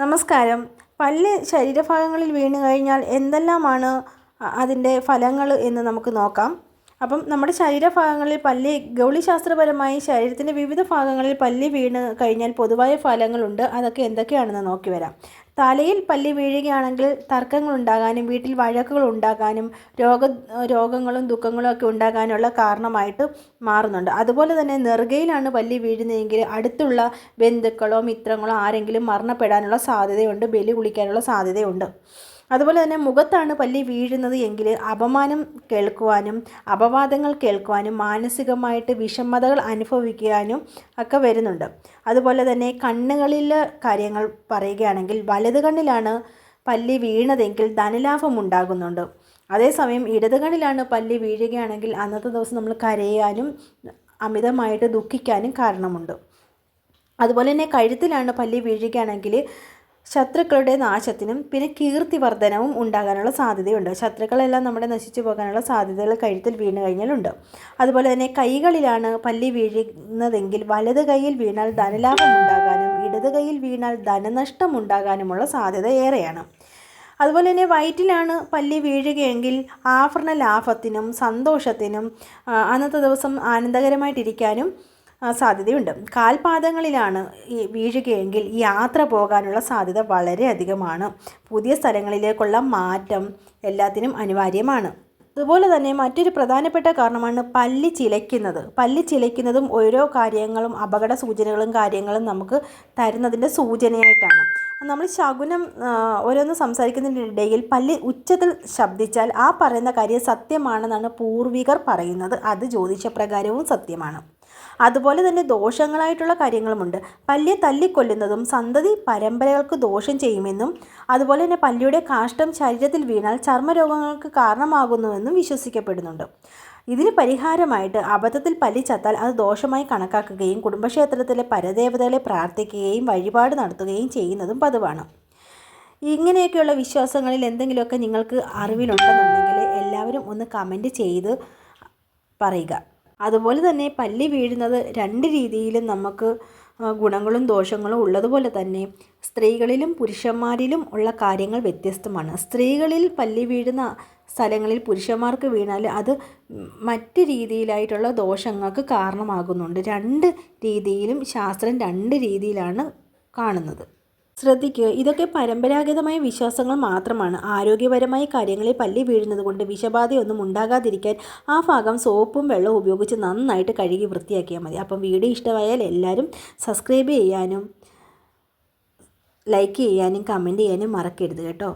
നമസ്കാരം. പല്ല് ശരീരഭാഗങ്ങളിൽ വീണ് കഴിഞ്ഞാൽ എന്തെല്ലാമാണ് അതിൻ്റെ ഫലങ്ങൾ എന്ന് നമുക്ക് നോക്കാം. അപ്പം നമ്മുടെ ശരീരഭാഗങ്ങളിൽ പല്ല് ഗൗളിശാസ്ത്രപരമായി ശരീരത്തിൻ്റെ വിവിധ ഭാഗങ്ങളിൽ പല്ല് വീണ് കഴിഞ്ഞാൽ പൊതുവായ ഫലങ്ങളുണ്ട്. അതൊക്കെ എന്തൊക്കെയാണെന്ന് നോക്കി വരാം. തലയിൽ പല്ല് വീഴുകയാണെങ്കിൽ തർക്കങ്ങളുണ്ടാകാനും വീട്ടിൽ വഴക്കുകൾ ഉണ്ടാകാനും രോഗങ്ങളും ദുഃഖങ്ങളും ഒക്കെ ഉണ്ടാകാനുള്ള കാരണമായിട്ട് മാറുന്നുണ്ട്. അതുപോലെ തന്നെ നെറുകയിലാണ് പല്ല് വീഴുന്നതെങ്കിൽ അടുത്തുള്ള ബന്ധുക്കളോ മിത്രങ്ങളോ ആരെങ്കിലും മരണപ്പെടാനുള്ള സാധ്യതയുണ്ട്, ബലി കുളിക്കാനുള്ള സാധ്യതയുണ്ട്. അതുപോലെ തന്നെ മുഖത്താണ് പല്ല് വീഴുന്നത് എങ്കിൽ അപമാനം കേൾക്കുവാനും അപവാദങ്ങൾ കേൾക്കുവാനും മാനസികമായിട്ട് വിഷമതകൾ അനുഭവിക്കാനും ഒക്കെ വരുന്നുണ്ട്. അതുപോലെ തന്നെ കണ്ണുകളിൽ കാര്യങ്ങൾ പറയുകയാണെങ്കിൽ വലത് കണ്ണിലാണ് പല്ല് വീണതെങ്കിൽ ധനലാഭം ഉണ്ടാകുന്നുണ്ട്. അതേസമയം ഇടത് കണ്ണിലാണ് പല്ല് വീഴുകയാണെങ്കിൽ അന്നത്തെ ദിവസം നമ്മൾ കരയാനും അമിതമായിട്ട് ദുഃഖിക്കാനും കാരണമുണ്ട്. അതുപോലെ തന്നെ കഴുത്തിലാണ് പല്ല് വീഴുകയാണെങ്കിൽ ശത്രുക്കളുടെ നാശത്തിനും പിന്നെ കീർത്തിവർദ്ധനവും ഉണ്ടാകാനുള്ള സാധ്യതയുണ്ട്. ശത്രുക്കളെല്ലാം നമ്മുടെ നശിച്ചു പോകാനുള്ള സാധ്യതകൾ കഴുത്തിൽ വീണ് കഴിഞ്ഞാലുണ്ട്. അതുപോലെ തന്നെ കൈകളിലാണ് പല്ല് വീഴുന്നതെങ്കിൽ വലത് കൈയിൽ വീണാൽ ധനലാഭം ഉണ്ടാകാനും ഇടത് കൈയിൽ വീണാൽ ധനനഷ്ടം ഉണ്ടാകാനുമുള്ള സാധ്യത ഏറെയാണ്. അതുപോലെ തന്നെ വയറ്റിലാണ് പല്ല് വീഴുകയെങ്കിൽ ആഭരണ ലാഭത്തിനും സന്തോഷത്തിനും അന്നത്തെ ദിവസം ആനന്ദകരമായിട്ടിരിക്കാനും സാധ്യതയുണ്ട്. കാൽപാദങ്ങളിലാണ് വീഴുകയെങ്കിൽ യാത്ര പോകാനുള്ള സാധ്യത വളരെയധികമാണ്. പുതിയ സ്ഥലങ്ങളിലേക്കുള്ള മാറ്റം എല്ലാത്തിനും അനിവാര്യമാണ്. അതുപോലെ തന്നെ മറ്റൊരു പ്രധാനപ്പെട്ട കാരണമാണ് പല്ല് ചിലയ്ക്കുന്നത്. പല്ല് ചിലയ്ക്കുന്നതും ഓരോ കാര്യങ്ങളും അപകട സൂചനകളും കാര്യങ്ങളും നമുക്ക് തരുന്നതിൻ്റെ സൂചനയായിട്ടാണ്. നമ്മൾ ശകുനം ഓരോന്ന് സംസാരിക്കുന്നതിനിടയിൽ പല്ല് ഉച്ചത്തിൽ ശബ്ദിച്ചാൽ ആ പറയുന്ന കാര്യം സത്യമാണെന്നാണ് പൂർവികർ പറയുന്നത്. അത് ജ്യോതിഷപ്രകാരവും സത്യമാണ്. അതുപോലെ തന്നെ ദോഷങ്ങളായിട്ടുള്ള കാര്യങ്ങളുമുണ്ട്. പല്ല് തല്ലിക്കൊല്ലുന്നതും സന്തതി പരമ്പരകൾക്ക് ദോഷം ചെയ്യുമെന്നും അതുപോലെ തന്നെ പല്ലിയുടെ കാഷ്ടം ശരീരത്തിൽ വീണാൽ ചർമ്മരോഗങ്ങൾക്ക് കാരണമാകുന്നുവെന്നും വിശ്വസിക്കപ്പെടുന്നുണ്ട്. ഇതിന് പരിഹാരമായിട്ട് അബദ്ധത്തിൽ പല്ല് ചത്താൽ അത് ദോഷമായി കണക്കാക്കുകയും കുടുംബക്ഷേത്രത്തിലെ പരദേവതകളെ പ്രാർത്ഥിക്കുകയും വഴിപാട് നടത്തുകയും ചെയ്യുന്നതും പതിവാണ്. ഇങ്ങനെയൊക്കെയുള്ള വിശ്വാസങ്ങളിൽ എന്തെങ്കിലുമൊക്കെ നിങ്ങൾക്ക് അറിവിലുണ്ടെന്നുണ്ടെങ്കിൽ എല്ലാവരും ഒന്ന് കമൻറ്റ് ചെയ്ത് പറയുക. അതുപോലെ തന്നെ പല്ല് വീഴുന്നത് രണ്ട് രീതിയിലും നമുക്ക് ഗുണങ്ങളും ദോഷങ്ങളും ഉള്ളതുപോലെ തന്നെ സ്ത്രീകളിലും പുരുഷന്മാരിലും ഉള്ള കാര്യങ്ങൾ വ്യത്യസ്തമാണ്. സ്ത്രീകളിൽ പല്ല് വീഴുന്ന സ്ഥലങ്ങളിൽ പുരുഷന്മാർക്ക് വീണാൽ അത് മറ്റ് രീതിയിലായിട്ടുള്ള ദോഷങ്ങൾക്ക് കാരണമാകുന്നുണ്ട്. രണ്ട് രീതിയിലും ശാസ്ത്രം രണ്ട് രീതിയിലാണ് കാണുന്നത്. ശ്രദ്ധിക്കുക, ഇതൊക്കെ പരമ്പരാഗതമായ വിശ്വാസങ്ങൾ മാത്രമാണ്. ആരോഗ്യപരമായ കാര്യങ്ങളിൽ പല്ല് വീഴുന്നത് കൊണ്ട് വിഷബാധയൊന്നും ഉണ്ടാകാതിരിക്കാൻ ആ ഭാഗം സോപ്പും വെള്ളവും ഉപയോഗിച്ച് നന്നായിട്ട് കഴുകി വൃത്തിയാക്കിയാൽ മതി. അപ്പം വീഡിയോ ഇഷ്ടമായാൽ എല്ലാവരും സബ്സ്ക്രൈബ് ചെയ്യാനും ലൈക്ക് ചെയ്യാനും കമൻറ്റ് ചെയ്യാനും മറക്കരുത് കേട്ടോ.